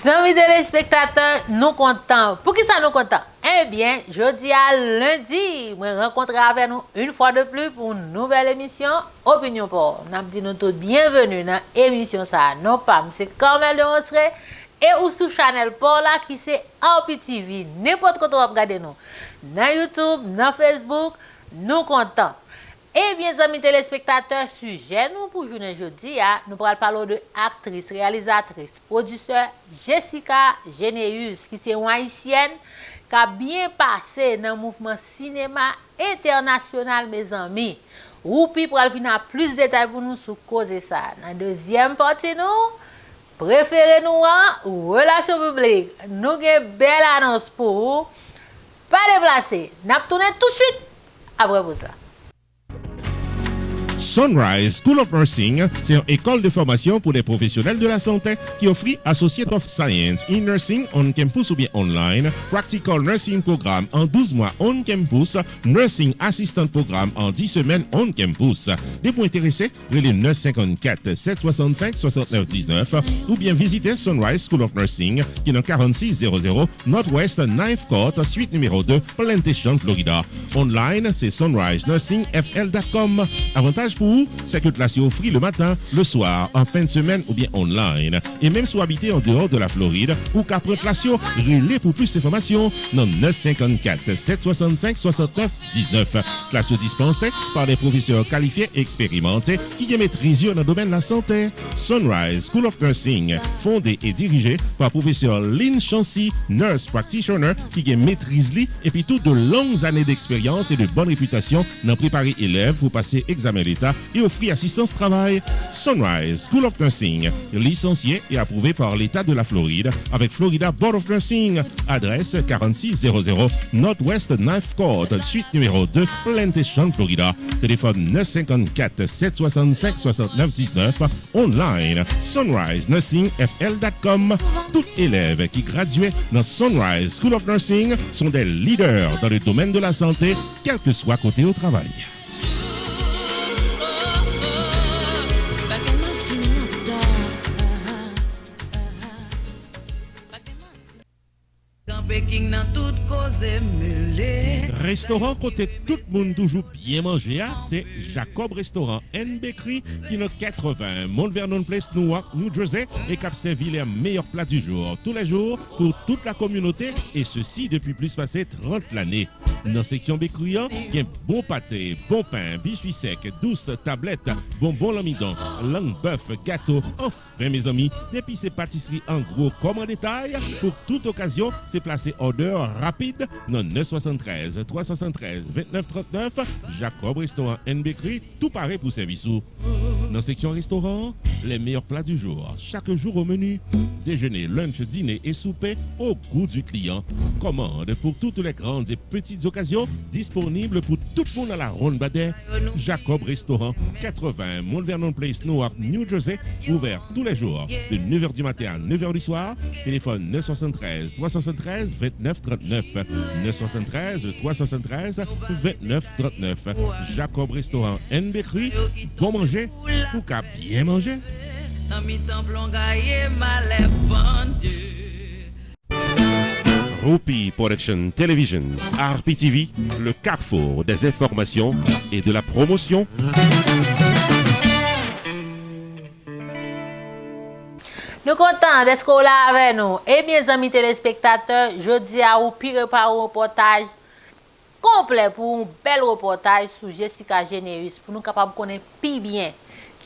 Amis téléspectateurs, nous contents. Pour qui ça nous contents? Eh bien, jeudi à lundi, je rencontre avec nous une fois de plus pour une nouvelle émission Opinion Port. Nous dit nous tous bienvenue dans l'émission ça. Non pas, c'est Carmel de Montré et ou sous Chanel Port là qui c'est RPTV. N'importe quoi vous regardez nous. Dans YouTube, dans Facebook, nous contents. Eh bien, amis téléspectateurs, sujet nous pour journée jeudi, nous allons parler de actrice, réalisatrice, producteur Jessica Geneus, qui est une haïtienne qui a bien passé dans le mouvement cinéma international, mes amis. Oupi pour venir plus de détails pour nous sur cause ça. Dans la deuxième partie, nous préférez nous en relation publique. Nous avons une belle annonce pour vous. Pas déplacer. Nous allons tourner tout de suite après vous ça. Sunrise School of Nursing, c'est une école de formation pour les professionnels de la santé qui offre Associate of Science in Nursing on campus ou bien online, Practical Nursing Programme en 12 mois on campus, Nursing Assistant Programme en 10 semaines on campus. Des points intéressés, relais 954 765 69 19 ou bien visitez Sunrise School of Nursing qui est dans 4600 Northwest 9th Court, suite numéro 2, Plantation, Florida. Online, c'est sunrisenursingfl.com. Avantage pour vous, c'est que classe est offre le matin, le soir, en fin de semaine ou bien online. Et même si vous habitez en dehors de la Floride ou qu'après classe, relais pour plus d'informations dans 954 765 69 19. Classe dispensée par des professeurs qualifiés et expérimentés qui maîtrisent dans le domaine de la santé. Sunrise School of Nursing, fondé et dirigé par professeur Lynn Chancy, nurse practitioner qui maîtrise et puis toutes de longues années d'expérience et de bonne réputation dans préparer élèves pour passer examen d'État et offrir assistance travail. Sunrise School of Nursing, licencié et approuvé par l'État de la Floride avec Florida Board of Nursing. Adresse 4600 Northwest 9th Court, suite numéro 2, Plantation, Florida. Téléphone 954 765 69 19. Online, sunrisenursingfl.com. Tout élève qui graduait dans Sunrise School of Nursing sont des leaders dans le domaine de la santé, quel que soit côté au travail. Restaurant côté tout le monde toujours bien manger, c'est Jacob Restaurant and Bakery qui est 80 Mount Vernon Place, Newark, New Jersey et qui a servi les meilleurs plats du jour, tous les jours pour toute la communauté et ceci depuis plus passé 30 l'année. Dans la section bakery, il y a bon pâté, bon pain, biscuits secs, douces tablettes, bonbons l'amidon, langue bœuf, gâteau. Enfin mes amis, depuis ces pâtisseries en gros comme en détail, pour toute occasion, c'est placé order rapide dans 973 373 29 39 Jacob Restaurant and Bakery, tout pareil pour service. Dans la section restaurant, les meilleurs plats du jour, chaque jour au menu, déjeuner, lunch, dîner et souper au goût du client. Commande pour toutes les grandes et petites occasions, disponibles pour tout le monde à la ronde Badet. Jacob Restaurant, 80 Mount Vernon Place, Newark, New Jersey, ouvert tous les jours de 9h du matin à 9h du soir. Téléphone 973 373 29 39 973 373 29 39. Jacob Restaurant and Bakery, bon manger pour qu'à bien manger. Rupi Production Television, RPTV, le carrefour des informations et de la promotion. Nous sommes contents d'être là avec nous. Et bien, amis téléspectateurs, je dis à vous préparer un reportage complet pour un bel reportage sur Jessica Geneus, pour nous capables de connaître plus bien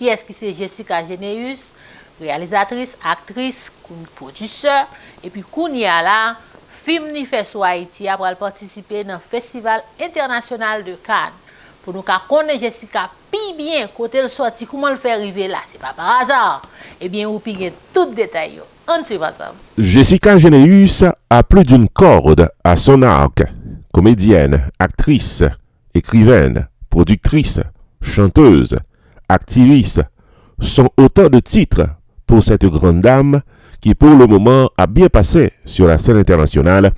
qui est-ce qui c'est Jessica Geneus, réalisatrice, actrice, producteur, et puis Kounia là, film ni fait sur Haïti pour participer dans le Festival international de Cannes. Pour nous connaître Jessica plus bien, côté le sorti, comment le faire arriver là, c'est pas par hasard. Eh bien, vous piquez tout détail. On suit ça. Jessica Geneus a plus d'une corde à son arc. Comédienne, actrice, écrivaine, productrice, chanteuse, activiste sont autant de titres pour cette grande dame qui pour le moment a bien passé sur la scène internationale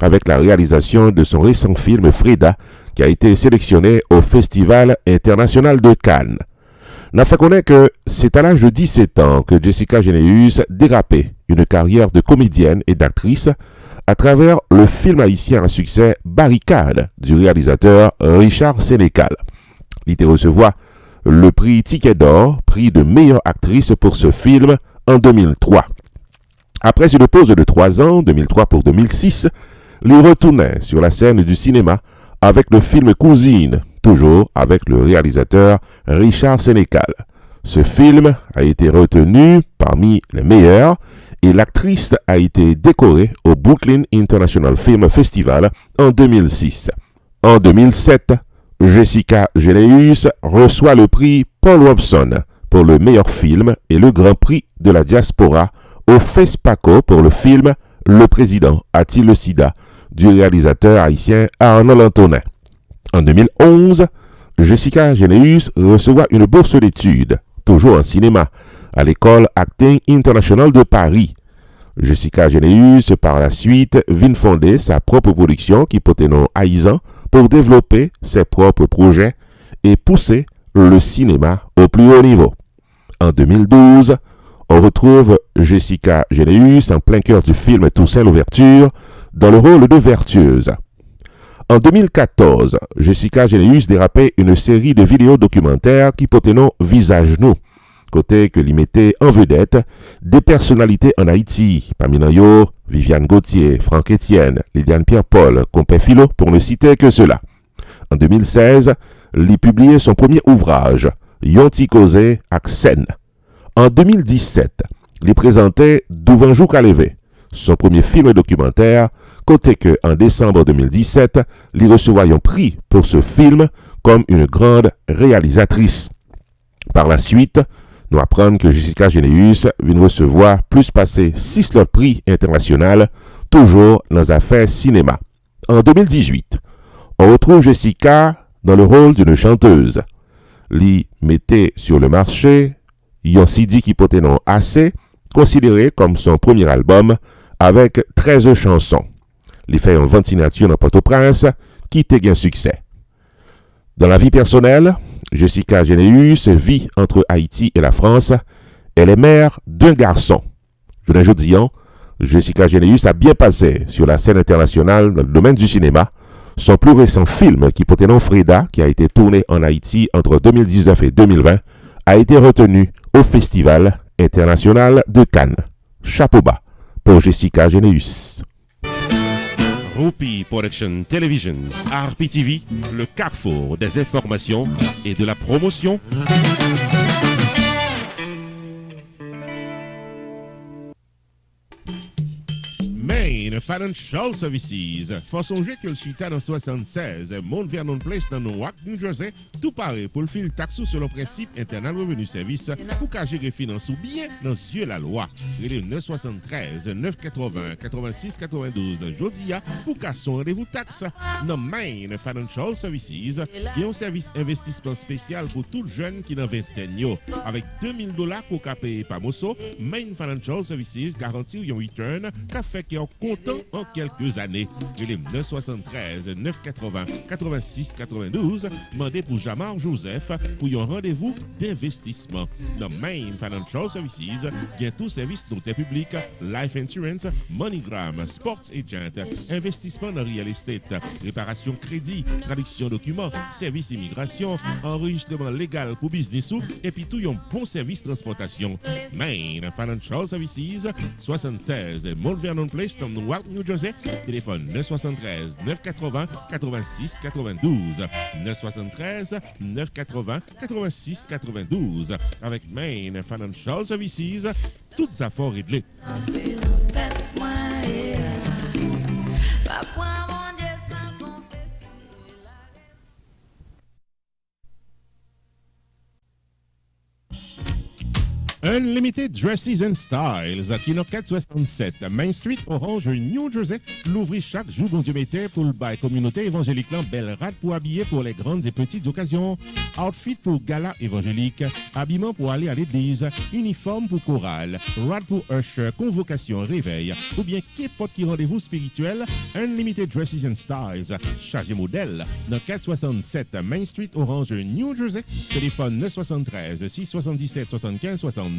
avec la réalisation de son récent film Frida qui a été sélectionné au Festival international de Cannes. n'a fait connaître que c'est à l'âge de 17 ans que Jessica Généus dérapait une carrière de comédienne et d'actrice à travers le film haïtien à succès Barricade du réalisateur Richard Sénécal. Il était recevoir le prix Ticket d'Or, prix de meilleure actrice pour ce film en 2003. Après une pause de 3 ans, 2003 pour 2006, il retournait sur la scène du cinéma avec le film Cousine, toujours avec le réalisateur Richard Sénécal. Ce film a été retenu parmi les meilleurs et l'actrice a été décorée au Brooklyn International Film Festival en 2006. En 2007, Jessica Généus reçoit le prix Paul Robson pour le meilleur film et le Grand Prix de la diaspora au FESPACO pour le film Le Président a-t-il le sida du réalisateur haïtien Arnold Antonin. En 2011, Jessica Généus reçoit une bourse d'études, toujours en cinéma, à l'école Acting International de Paris. Jessica Généus, par la suite, vient fonder sa propre production qui porte nom Aïzan pour développer ses propres projets et pousser le cinéma au plus haut niveau. En 2012, on retrouve Jessica Généus en plein cœur du film Toussaint l'ouverture dans le rôle de Vertueuse. En 2014, Jessica Généus dérapait une série de vidéos documentaires qui portaient nom Visage nous, côté que l'y mettait en vedette des personnalités en Haïti, parmi eux Viviane Gauthier, Franck Etienne, Liliane Pierre-Paul, Compé Philo, pour ne citer que cela. En 2016, il publiait son premier ouvrage, Yonti Causé ak Sen. En 2017, il présentait Douvanjou Kalevé, son premier film documentaire, côté que en décembre 2017, il recevait un prix pour ce film comme une grande réalisatrice. Par la suite, nous apprenons que Jessica Généus vient recevoir plus passé 6 autres prix internationaux, toujours dans les affaires cinéma. En 2018, on retrouve Jessica dans le rôle d'une chanteuse. Li mettait sur le marché Yon CD qui portait nom Assez, considéré comme son premier album avec 13 chansons. Il fait une vente signature dans Port-au-Prince qui était un succès. Dans la vie personnelle, Jessica Généus vit entre Haïti et la France. Elle est mère d'un garçon. Je dis, Jessica Généus a bien passé sur la scène internationale dans le domaine du cinéma. Son plus récent film, qui portait nom Freda, qui a été tourné en Haïti entre 2019 et 2020, a été retenu au Festival international de Cannes. Chapeau bas pour Jessica Généus. Rupi Production Television, RPTV, le carrefour des informations et de la promotion. Main Financial Services. Faut songer que le suite dans 76, Mount Vernon Place dans Newark, New Jersey, tout paraît pour le fil taxe sur le principe internal revenu service pour qu'à gérer finance ou bien dans yeux la loi. Il 973 980 86 92 Jodia pour qu'à son rendez-vous taxe. Dans Main Financial Services, il y a un service investissement spécial pour tout jeune qui n'a 20 ans. Avec $2000 pour qu'à payer par Mosso, Main Financial Services garantit un return qu'a fait qu'il est content en quelques années. Il est 973 980 86 92. Demandez pour Jamar Joseph pour un rendez-vous d'investissement. Dans Main Financial Services, il y a tout service d'intérêt public, life insurance, MoneyGram, sports agent, investissement dans real estate, réparation crédit, traduction documents, service immigration, enregistrement légal pour business et puis tout un bon service transportation. Main Financial Services, 76 Mount Vernon Place, dans Newark, New Jersey. Téléphone 973 980 86 92. 973 980 86 92. Avec Main Financial Services, toutes affaires réglées. Unlimited Dresses and Styles, qui est 467 Main Street, Orange, New Jersey, l'ouvrit chaque jour bon Dieu mettait pour le bail communauté évangélique belle rade pour habiller pour les grandes et petites occasions, outfit pour gala évangélique, habillement pour aller à l'église, uniforme pour chorale, rad pour usher, convocation, réveil, ou bien qu'importe qui rendez-vous spirituel, Unlimited Dresses and Styles, chargé modèle, dans 467 Main Street, Orange, New Jersey, téléphone 973 677 75 62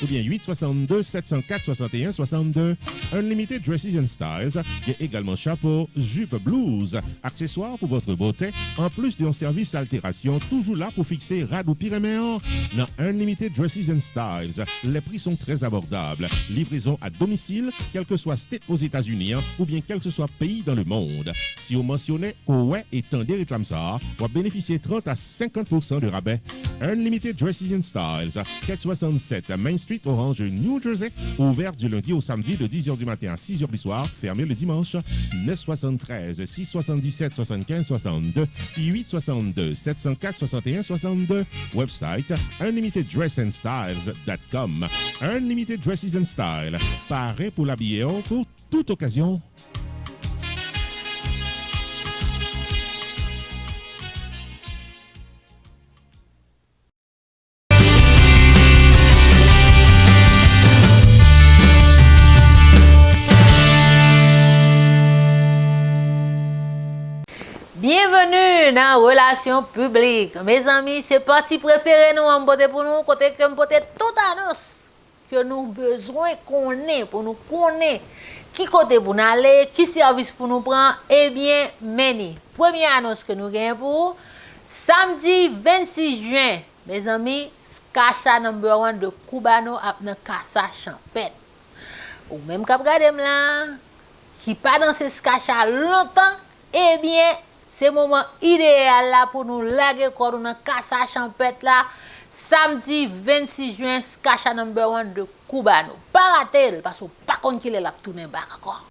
ou bien 862 704 61 62. Unlimited Dresses and Styles, il y a également chapeau, jupe blues, accessoires pour votre beauté, en plus d'un service altération, toujours là pour fixer rad ou pyréméen. Dans Unlimited Dresses and Styles, les prix sont très abordables. Livraison à domicile, quel que soit state aux États-Unis ou bien quel que soit pays dans le monde. Si vous mentionnez ouais et tendez réclame ça, vous bénéficiez 30 à 50% de rabais. Unlimited Dresses and Styles, 467 Main Street, Orange, New Jersey, ouvert du lundi au samedi de 10h du matin à 6h du soir, fermé le dimanche. 973 677 75 62 862 704 61 62. Website unlimiteddressandstyles.com. Unlimited Dresses and Style, paré pour l'habiller pour toute occasion. Bienvenue dans Relations Publiques. Mes amis, c'est parti préféré nous en beauté pour nous, côté que nous beauté toute annonce que nous besoin qu'on ait pour nous connaître qui côté pour nous aller, qui service pour nous prendre, eh bien, meni. Première annonce que nous gagnons pour samedi 26 juin, mes amis, Skacha number 1 de Cubano à dans Casa Champêtre. Ou même cap regardez là, qui pas dans ce Skacha longtemps, eh bien, c'est le moment idéal là pour nous laguer corps dans Casa Champêtre là, samedi 26 juin, Skacha number 1 de Cubano. Pas rater, parce que pas contre qu'il est là pour tourner bas encore.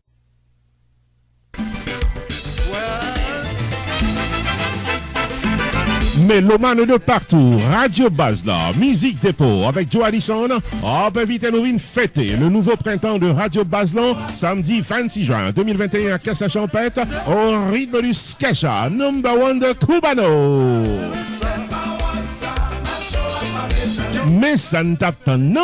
Mélomane de partout, Radio Basla, Musique Dépôt avec Joe Addison. Invitez nous fêter le nouveau printemps de Radio Baslan, samedi 26 juin 2021 à Casa Champêtre, au rythme du Skacha number 1 de Cubano. Mais ça ne tape non?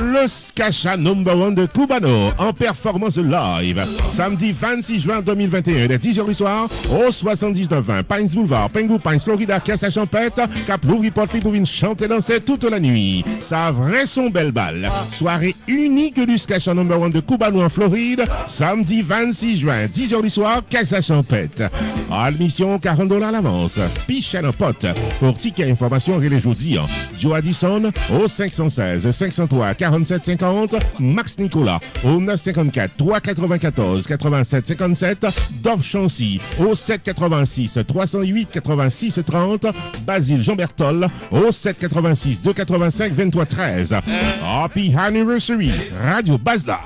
Le Skacha number 1 de Cubano en performance live. Samedi 26 juin 2021, dès 10h du soir, au 7920 Pines Boulevard, Pengou Pines, Florida, Casa Champêtre, Cap Louvre Porte pour une chanter danser toute la nuit. Ça vrai son belle balle. Soirée unique du Skacha number 1 de Cubano en Floride, samedi 26 juin, 10h du soir, Casa Champêtre. Admission $40 à l'avance. Pichette un pote. Pour ticket information, relais jeudi. Joe Addison au 516 503 4750, Max Nicolas au 954 394 87 57, Dorf Chancy au 786 308 86 30, Basile Jean Bertol au 786 285 23 13. Happy Anniversary, Radio Basla.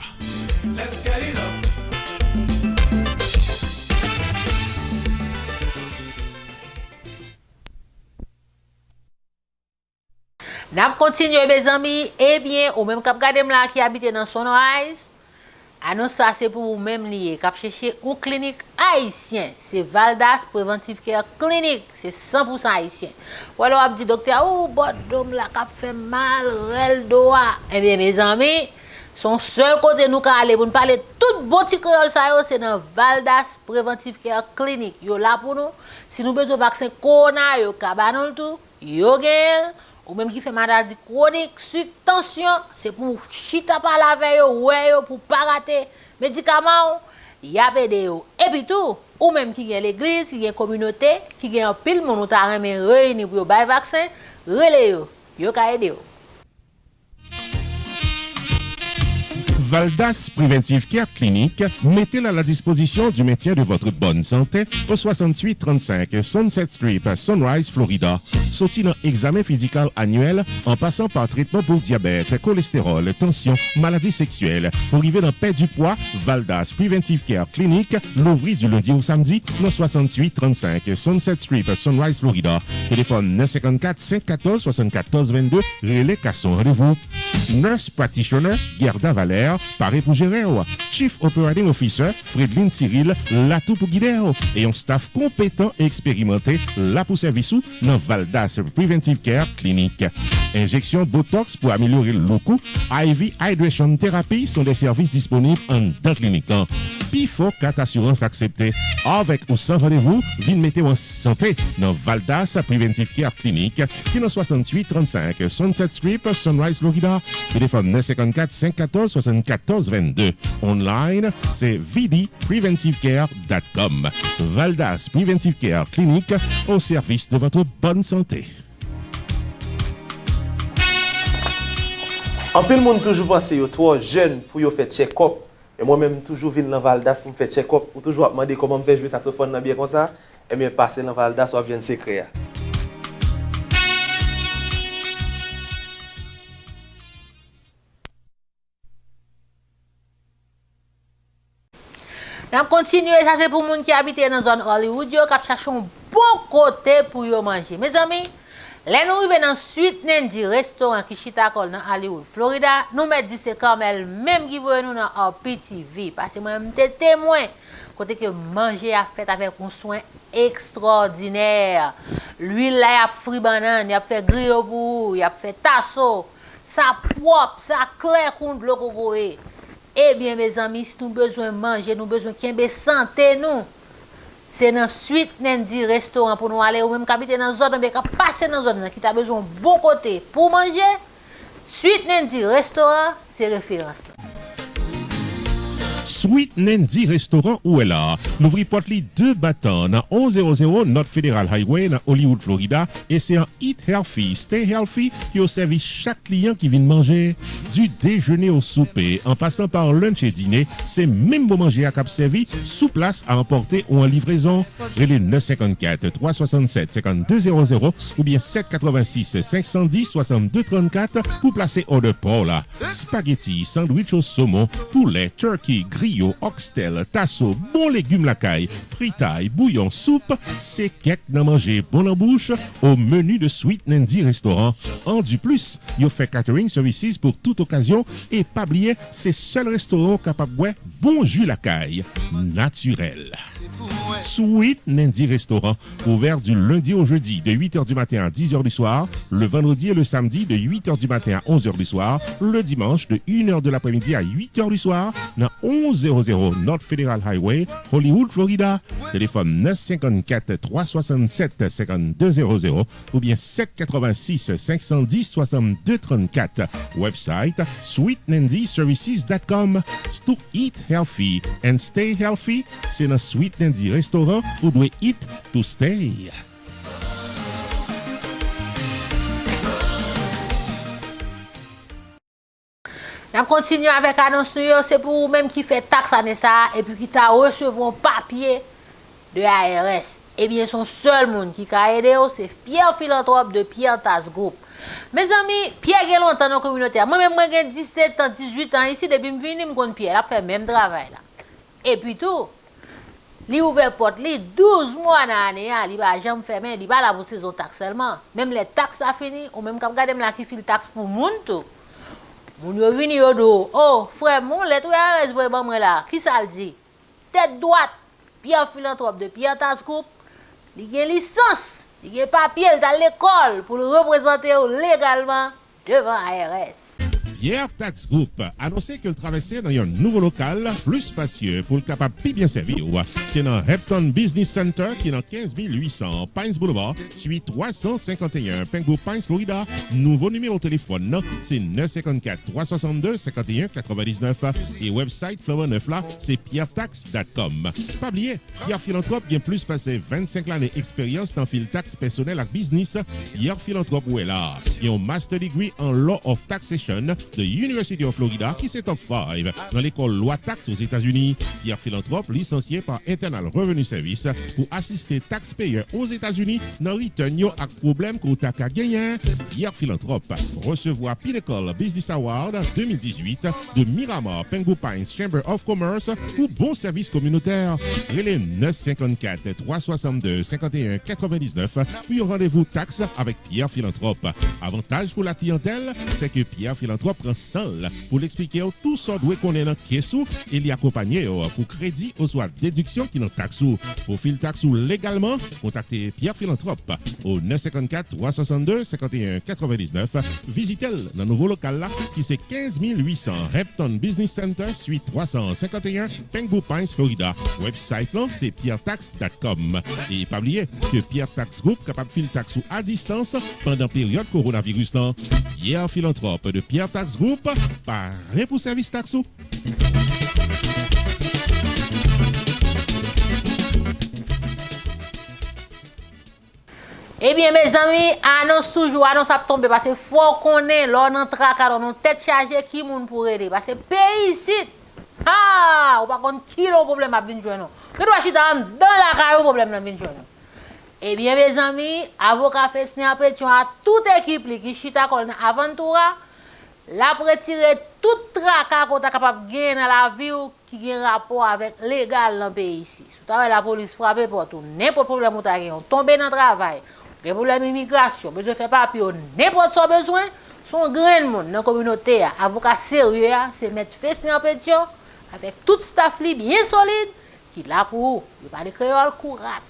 N'a continué mes amis, eh bien, ou même cap gade là qui habite dans Sunrise, annonce ça c'est pour vous même lié, cap chercher une clinique haïtien, c'est Valdas Preventive Care Clinic, c'est 100% haïtien. Ou alors on dit docteur, oh bon là cap fait mal, rel doa. Eh bien mes amis, son seul côté nous ka aller pour nous parler tout bon petit créole ça yo, c'est dans Valdas Preventive Care Clinic. Yo là pour nous, si nous besoin vaccin corona, yo ka banon tout, yo gel. Ou même qui fait maladie chronique, sucre, tension, c'est pour chita par la veille, ouais, pour pas rater médicaments, y a pédé. Et puis tout, ou même qui gagne l'église, qui gagne communauté, qui gagne un pile, mon ta remet réuni pour bailler vaccin, relé yo ka aider yo. Valdas Preventive Care Clinic, mettez-la à la disposition du maintien de votre bonne santé au 6835 Sunset Street, Sunrise, Florida. Sorti dans examen physique annuel en passant par traitement pour diabète, cholestérol, tension, maladies sexuelles. Pour arriver dans perte du poids, Valdas Preventive Care Clinic, l'ouvrit du lundi au samedi dans 6835 Sunset Street, Sunrise, Florida. Téléphone 954 514 74 22, relais Casson, rendez-vous. Nurse Practitioner, Gerda Valère, paré pour gérer. Chief Operating Officer, Fredline Cyril, là tout pour guider. Et un staff compétent et expérimenté, là pour service ou dans Valdas Preventive Care Clinic. Injection Botox pour améliorer le look, IV Hydration Therapy sont des services disponibles en dans clinique. Pifo 4 assurance acceptée. Avec ou sans rendez-vous, viens mettre en santé dans Valdas Preventive Care Clinic, qui est dans 68 35 Sunset Street, Sunrise, Florida. Téléphone 954 514 74 22. Online, c'est vdpreventivecare.com. Valdas Preventive Care Clinic, au service de votre bonne santé. En plus, le monde toujours pense que trop jeune pour faire check-up. Et moi-même, toujours viens dans Valdas pour me faire check-up. Ou toujours demander comment me faire jouer saxophone bien comme ça. Et bien, passer dans Valdas ou vient secret. On continue, ça c'est pour les gens qui habitent dans la zone Hollywood, qui cherchent un bon côté pour manger. Mes amis, là nous arrivons dans Sweet Nandy restaurant qui chita dans Hollywood, Florida. Nous mettons 10 Carmel, même qui voit nous dans RPTV. Parce que moi, je suis témoin. Côté que manger a fait avec un soin extraordinaire. L'huile là, il a fait banane, il a fait grillot pour, il a fait tasso. Ça propre, ça clair contre le cocoé. Eh bien, mes amis, si nous avons besoin de manger, nous avons besoin de santé, nous. C'est dans Sweet Nandy restaurant pour nous aller, ou même habiter dans une zone, mais passer dans une zone qui a besoin de bon côté pour manger. Sweet Nandy restaurant, c'est référence. Sweet Nandy Restaurant où est là. L'ouvri porte li 2 battants dans 1100 North Federal Highway dans Hollywood, Florida. Et c'est un Eat Healthy, Stay Healthy qui au service chaque client qui vient manger. Du déjeuner au souper, en passant par lunch et dîner, c'est même bon manger à cap servi, sous place à emporter ou en livraison. Relais 954 367 5200 ou bien 786 510 6234 pour placer order pour là. Spaghetti, sandwich au saumon, poulet, turkey, griot, oxtail, tasso, bon légumes la caille, fritaille, bouillon, soupe, c'est quelque d'en manger bon en bouche au menu de Sweet Nandy Restaurant. En du plus, il fait catering services pour toute occasion et pas oublier, c'est seul restaurant capable de bon jus la caille, naturel. Sweet Nandy Restaurant, ouvert du lundi au jeudi de 8h du matin à 10h du soir, le vendredi et le samedi de 8h du matin à 11h du soir, le dimanche de 1h de l'après-midi à 8h du soir, dans 1100 North Federal Highway, Hollywood, Florida. Téléphone 954 367 5200 ou bien 786 510 6234. Website sweetnandyservices.com. To eat healthy and stay healthy, c'est dans Sweet Nandy Restaurant où doit eat to stay. On continue avec l'annonce, c'est pour vous-même qui fait taxe année ça et puis qui t'a reçu un papier de ARS. Eh bien, son seul monde qui a aidé, c'est Pierre Philanthrope de Pierre Tas Group. Mes amis, Pierre a longtemps dans la communauté. Moi-même, j'ai 17 ans, 18 ans ici, depuis que je suis venu, Pierre a fait le même travail. Là. Et puis tout, il a ouvert porte, 12 mois dans l'année, il va jamais fermer, il va la pour saison taxe seulement. Même les taxes à fini, ou même quand vous regardez qui fait le taxe pour le monde, tout. Moun yo vini yo do, oh frère, mon lettre ARS vraiment moi là, qui ça le dit? Tête droite, Pierre Philanthrope de Pierre Tas Group, il a licence, il a papier dans l'école pour le représenter légalement devant ARS. Pierre Tas Group annoncé que le traversait dans un nouveau local plus spacieux pour le capable de bien servir. C'est dans Hampton Business Center qui est dans 15800 Pines Boulevard, suite 351 Pengo Pines, Florida. Nouveau numéro de téléphone, c'est 954 362 51 99 et website Flower 9 là, c'est pierretax.com. Pas oublier, Pierre Philanthrope qui a plus passé 25 années d'expérience dans le taxe personnel et business. Pierre Philanthrope où est là. Il a un master degree en Law of Taxation de University of Florida qui c'est top 5 dans l'école loi taxe aux États-Unis. Pierre Philanthrope, licencié par Internal Revenue Service pour assister taxpayers aux États-Unis dans return yo ak problème qu'on t'a gagné. Pierre Philanthrope recevoir Pinnacle Business Award 2018 de Miramar Pengu Pines Chamber of Commerce pour bon service communautaire. Relais 954 362 51 99 pour rendez-vous taxe avec Pierre Philanthrope. Avantage pour la clientèle, c'est que Pierre Philanthrope prend seul pour l'expliquer tout ce doit qu'on est dans caisse et l'y accompagner pour crédit ou soit déduction qui dans taxe. Profil taxe légalement, contactez Pierre Philanthrope au 954 362 51 99. Visitez-le dans le nouveau local là qui c'est 15 800 Hampton Business Center, suite 351, Pengu Pines, Florida. Website là c'est pierretax.com. Et pas oublier que Pierre Tax Group capable de filer taxe à distance pendant période coronavirus là. Pierre Philanthrope de Pierre Tax Group, paré pour service taxo. Eh bien, mes amis, annonce à tomber parce qu'il faut qu'on ait l'on entre à nos tête chargée qui moun pour aider. Parce que pays ici, ou par contre, qui le problème à venir joindre. Que doit chita dans la caille problème à venir joindre. Eh bien, mes amis, avocat Fesner Pétion à toute équipe qui chita kon aventura, la retirer tout tracas qu'on est capable de gagner dans la vie qui a rapport avec légal dans le pays ici. Si la police frappe pour tout, n'importe problème où tu as tombé dans le travail, des problèmes d'immigration, besoin de faire papier, n'importe quoi besoin, son grand monde dans la communauté, avocat sérieux, c'est mettre Fesner Pétion avec tout staff bien solide qui est là pour ne pas de créole courage.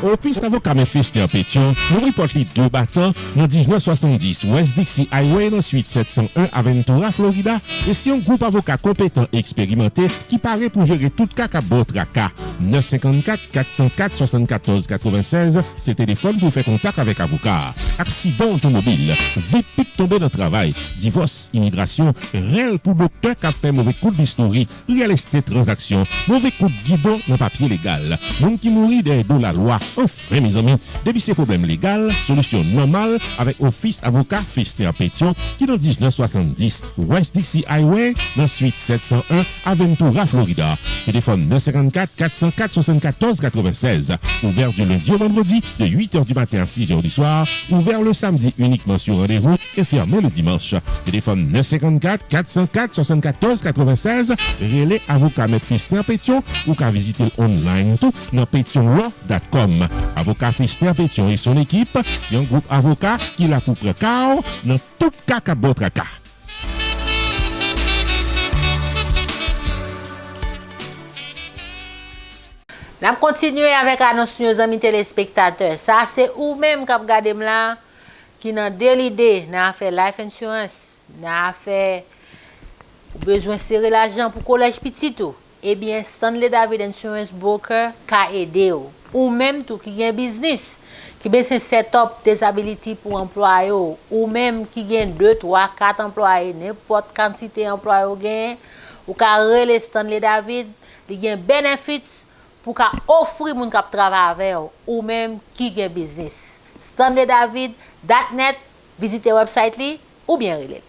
Office avocat Fesner Pétion, nous reportons les deux battants dans 1970 West Dixie Highway dans suite 701 Aventura, Florida. Et c'est un groupe avocat compétent et expérimenté qui paraît pour gérer tout cas à Botraka. 954 404 74 96, c'est téléphone pour faire contact avec avocat. Accident automobile, vite pipe tombé dans le travail, divorce, immigration, réel pour docteur qui a fait mauvais coup d'historique, real estate transaction, mauvais coup de guidon dans papier légal. Monde qui mourit de la loi. Enfin, mes amis, depuis ces problèmes légaux, solution normale avec Office avocat Fesner Pétion qui dans 1970 West Dixie Highway dans suite 701 Aventura, Florida. Téléphone 954 404 74 96. Ouvert du lundi au vendredi de 8h du matin à 6h du soir. Ouvert le samedi uniquement sur rendez-vous et fermé le dimanche. Téléphone 954 404 74 96. Relais avocat M. Fesner Pétion ou qu'à visiter online tout dans pétionlaw.com. Avocat Fesner Pétion et son équipe, c'est un groupe avocat qui l'a pour précaire dans tout cas à votre cas. Nous continuons avec l'annonce de nos amis téléspectateurs. Ça, c'est ou même qui regardez là, qui n'a délidé, n'a fait life insurance, n'a fait besoin de serrer l'argent pour collège petit tout. Eh bien, Stanley David Insurance Broker a aidé ou même tout qui a un business qui a un setup disability pour employés ou même qui a 2, 3, 4 employés, n'importe quantité d'employés ou qui a relé Stanley David, il y a un benefits pour offrir mon cap travail avec ou même qui a un business. StanleyDavid.net, visitez le website ou bien relé.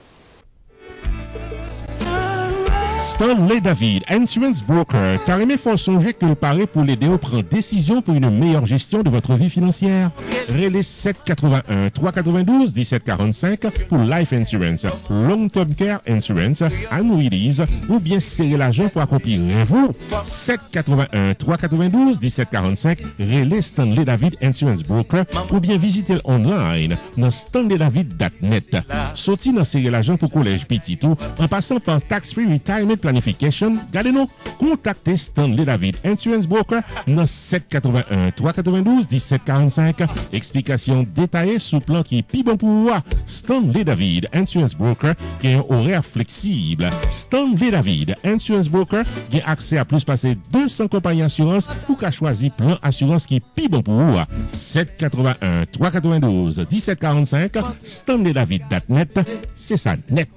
Stanley David, Insurance Broker, carrément faut songer que le paraît pour l'aider à prendre décision pour une meilleure gestion de votre vie financière. Relais 781 392 1745 pour Life Insurance, Long Term Care Insurance, Annuities ou bien serrer l'argent pour accomplir vous. 781 392 1745, Relais Stanley David Insurance Broker ou bien visitez online dans StanleyDavid.net. Sorti dans serrer l'argent pour collège petit tout en passant par Tax Free Retirement Planification, gardez-nous, contactez Stanley David Insurance Broker dans 781 392 1745. Explication détaillée sous plan qui est plus bon pour vous. Stanley David Insurance Broker qui a un horaire flexible. Stanley David Insurance Broker qui a accès à plus passer 200 compagnies d'assurance ou qu'a choisi plan assurance qui est plus bon pour vous. 781 392 1745. StanleyDavid.net, c'est ça net.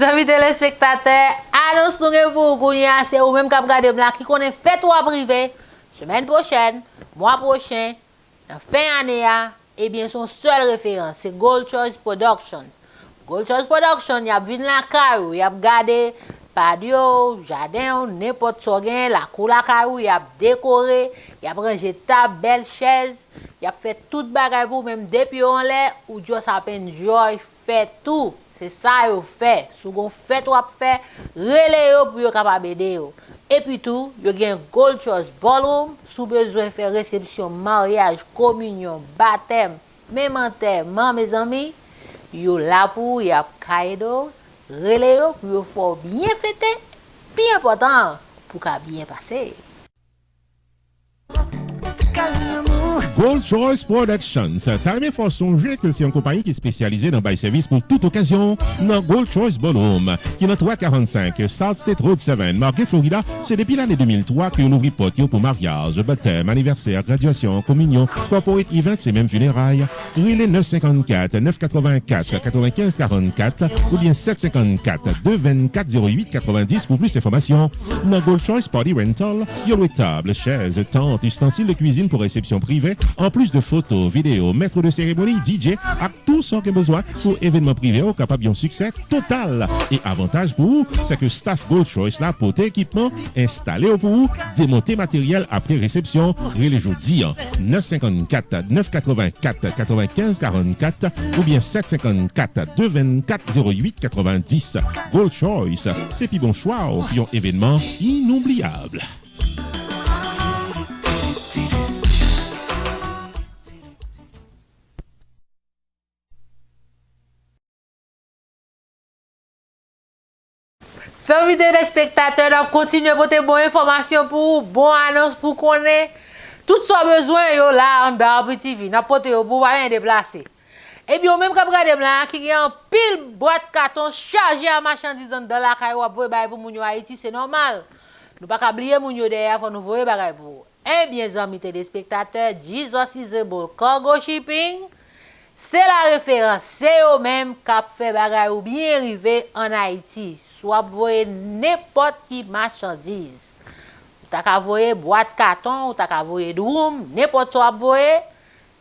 Amis téléspectateurs, annonce nous pour c'est ou même qui regarder blanc qui connaît fait toi privé semaine prochaine, mois prochain, en fin d'année, eh bien, son seule référence, c'est Gold Choice Productions. Gold Choice Productions, il y a vu la caillou, il y a gardé patio, jardin, n'importe quoi, la cour la caillou, il y a décoré, il y a rangé table, belle chaise, il y a fait tout bagage pour même depuis en l'air, ou Dieu s'appelle Joy fait tout. C'est ça yo fait. Si vous faites ou fait, relais yo pour yo capable aider yo. Et puis tout, yo gen Gold Choice Ballroom, sous besoin faire réception, mariage, communion, baptême, même enterrement mes amis, yo là pour y a cadeau, relais yo pour yo faut bien fêter, bien important pour qu'a bien passer. Gold Choice Productions. T'as aimé fort songer que c'est une compagnie qui est spécialisée dans le service pour toute occasion. Dans Gold Choice Ballroom, qui est dans 345 South State Road 7, Margate, Florida. C'est depuis l'année 2003 qu'on ouvre porte pour mariage, baptême, anniversaire, graduation, communion, corporate event et même funérailles. Relais 954 984 95 44 ou bien 754 224 08 90 pour plus d'informations. Dans Gold Choice Party Rental, il y a table, chaises, tentes, ustensiles de cuisine pour réception privée, en plus de photos, vidéos, maître de cérémonie, DJ, à tout ce qu'on a besoin pour événements privés capable d'un succès total. Et avantage pour vous, c'est que staff Gold Choice là pour équipement installé pour vous, démonter matériel après réception, les jeudi 954 984 95 44 ou bien 754 224 08 90. Gold Choice, c'est puis bon choix au pion événement inoubliable. Amis téléspectateurs, on continue à porter bonne information pour bonne annonce pour connaître tout ce besoin yo là en d'Arbre TV. N'a porter pour pas déplacer. Et puis même quand regarder là qui a un pile boîte carton chargé à marchandises dans la caille ou voyer bail pour moun yo Haïti, c'est normal. Nous pas oublier moun yo derrière faut nous voyer bail pour. Eh bien amis téléspectateurs, Jesus is able cargo shipping. C'est la référence, c'est eux même qui fait bagay ou bien arrivé en Haïti. Soit voyer n'importe qui marchandise. Ou t'as qu'à voyer boîte carton, ou t'as qu'à voyer drum, n'importe quoi voyer,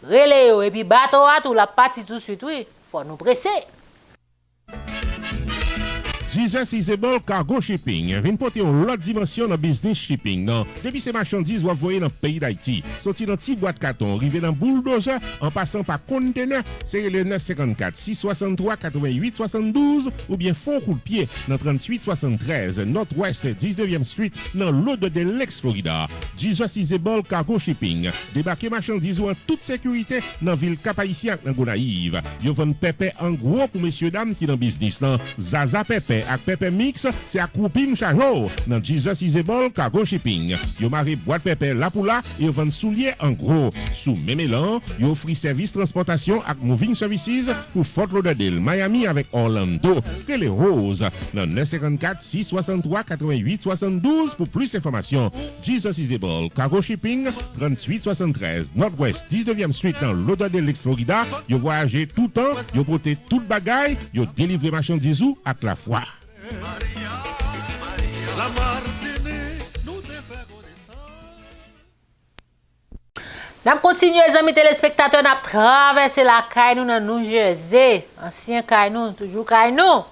relais et puis bateau à tout la partie tout de suite, oui, faut nous presser. Jesus is able cargo shipping. Vient porter une autre dimension dans business shipping. Non, depuis ces marchandises vous voyez dans le pays d'Haïti. Sorti dans petite boîte carton, arrivé dans bulldozer, en passant par conteneur, c'est le 954 663 88 72 ou bien fond coup de pied dans 38 73 Northwest 19e Street dans l'Ode de l'ex-Florida. Jesus is able cargo shipping. Débarquer marchandises en toute sécurité dans ville Cap-Haïtien dans Gonaïve. Yo vend pépé en gros pour messieurs dames qui dans business là. Zaza pépé avec pépé mix, c'est à Coupim Charo dans Jesus is able cargo shipping. Yo maré boîte pépé là pour là et yo vend souliers en gros. Sous même élan, yo offre service transportation avec moving services pour Fort Lauderdale, Miami avec Orlando. Que les roses dans 954 663 88 72 pour plus d'informations. Jesus is able cargo shipping 38 73 Northwest 19e Street dans Lauderdale, Florida. Yo voyager tout le temps, yo porter toute bagaille, yo délivrer marchandises avec la foi. Nous continuons, les amis téléspectateurs, nous traverser la caille nous dans New Jersey. Ancien caille nous, toujours caille nous.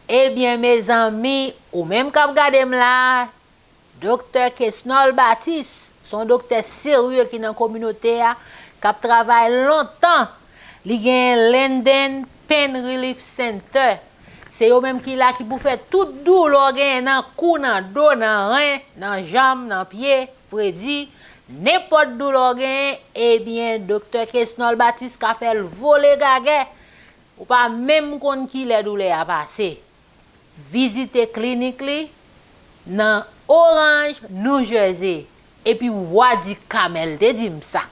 Eh bien, mes amis, ou même quand vous regardez là, Dr. Kesnol Baptiste, son docteur sérieux qui est dans la communauté, qui travaille longtemps. Il y a un Linden Pain Relief Center. C'est eux même qui là qui pour faire tout douleur dans cou, dans dos, dans rein, dans jambe, dans pied, Freddy, n'importe douleur eh bien docteur Kesnol Baptiste qui a fait le voler gagé ou pas même compte qui les douleurs a passé. Visitez clinique dans Orange, New Jersey et puis Wadi Kamel te dit ça.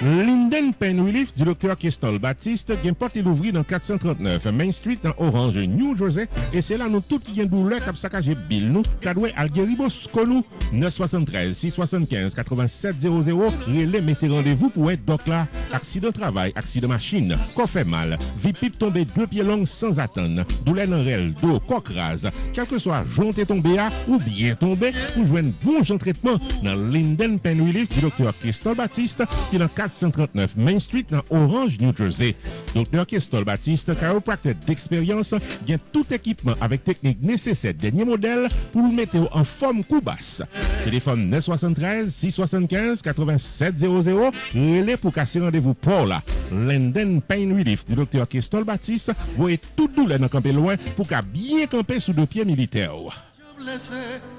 Linden Pain Relief du docteur Kestol Baptiste qui porte l'ouvrir dans 439 Main Street dans Orange, New Jersey. Et c'est là nous tous qui avons douleur qui saccagé bill nous, cadoué Algeribos Konou 973 675 87 00. Relais mettez rendez-vous pour être donc là. Accident de travail, accident de machine, qu'on fait mal, vie pipe tomber 2 pieds longs sans attendre, douleur dans rel, dos, coq rase, quel que soit jonté tombé à ou bien tombé, pour jouer un bon genre de traitement dans Linden Pain Relief du docteur Kestol Baptiste qui est dans 439 Main Street dans Orange, New Jersey. Docteur Kestol Baptiste, chiropracteur d'expérience, vient tout équipement avec technique nécessaire dernier modèle pour vous mettre en forme coup basse. Téléphone 973 675 87 00. Relais pour casser rendez-vous pour là. Linden Pain Relief du docteur Kestol Baptiste. Voyez tout douleur dans camper loin pour qu'à bien camper sous 2 pieds militaires.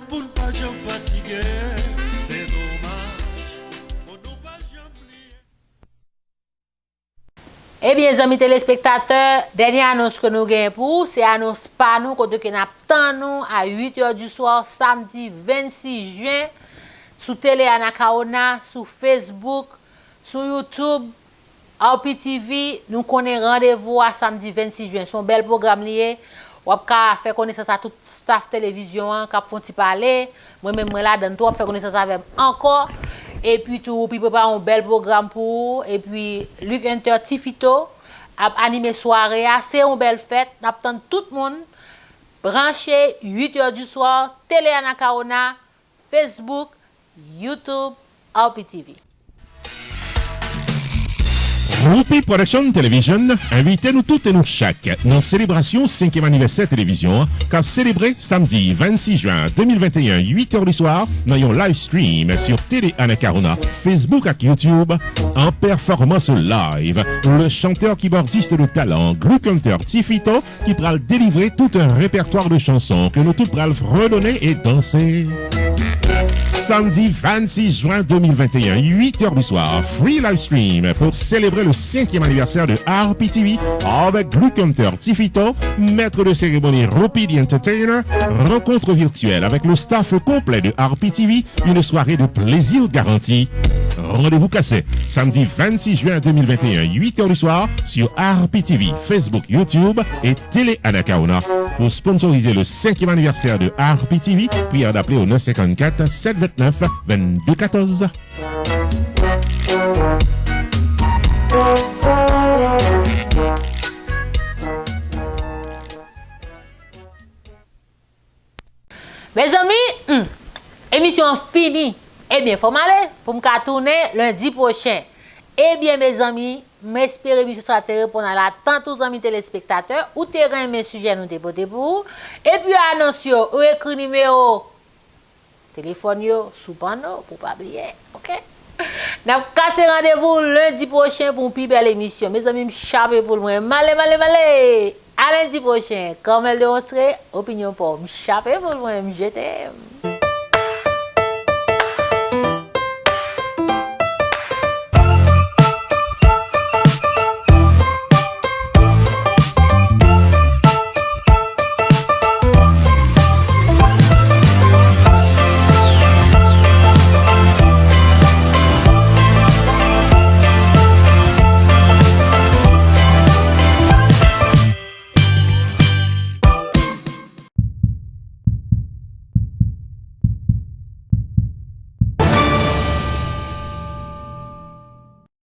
Pour ne pas fatiguer, c'est dommage. Eh bien, amis téléspectateurs, dernière annonce que nous gagnons pour, c'est annonce pas nous, quand nous attendons à 8h du soir, samedi 26 juin, sur Télé Anakaona, sur Facebook, sur YouTube, RPTV, nous connaissons rendez-vous à samedi 26 juin. C'est un bel programme lié. On va faire connaissance à tout staff télévision, qui font parler. Moi-même, là, dans tout, on faire connaissance avec encore. Et puis, tout, puis préparer un bel programme pour. Et puis, Luc Hunter Tifito a animé soirée. C'est une belle fête. On attend tout le monde. Branché, 8h du soir, Télé Anakaona, Facebook, YouTube, RPTV. Rupi Production Television invite nous toutes et nous chaque dans célébration 5e anniversaire télévision qu'a célébré samedi 26 juin 2021 8h du soir dans un live stream sur Télé Anakaona, Facebook et YouTube en performance live. Le chanteur keyboardiste de talent Luc Hunter Tifito qui pourra délivrer tout un répertoire de chansons que nous tous pourrons redonner et danser. Samedi 26 juin 2021, 8h du soir, free live stream pour célébrer le 5e anniversaire de RPTV avec Luc Hunter Tifito, maître de cérémonie Rupi Entertainer, rencontre virtuelle avec le staff complet de RPTV, une soirée de plaisir garantie. Rendez-vous cassé, samedi 26 juin 2021, 8h du soir, sur RPTV, Facebook, YouTube et Télé Anakaona. Pour sponsoriser le 5e anniversaire de RPTV, prière d'appeler au 954 729 2214. Mes amis, émission finie. Eh bien, il faut m'aller pour me tourner lundi prochain. Eh bien, mes amis, j'espère que l'émission sera répondre à l'attente aux amis téléspectateurs ou terrain mes sujets nous dépoter pour vous. Et puis, annonce ou écrit numéro téléphone sous panneau pour pas oublier. OK? Nous avons cassé rendez-vous lundi prochain pour une plus belle émission. Mes amis, m'chapez pour moi. Malé. À lundi prochain. Comme elle démontre, opinion pour m'chapez pour moi. Je t'aime.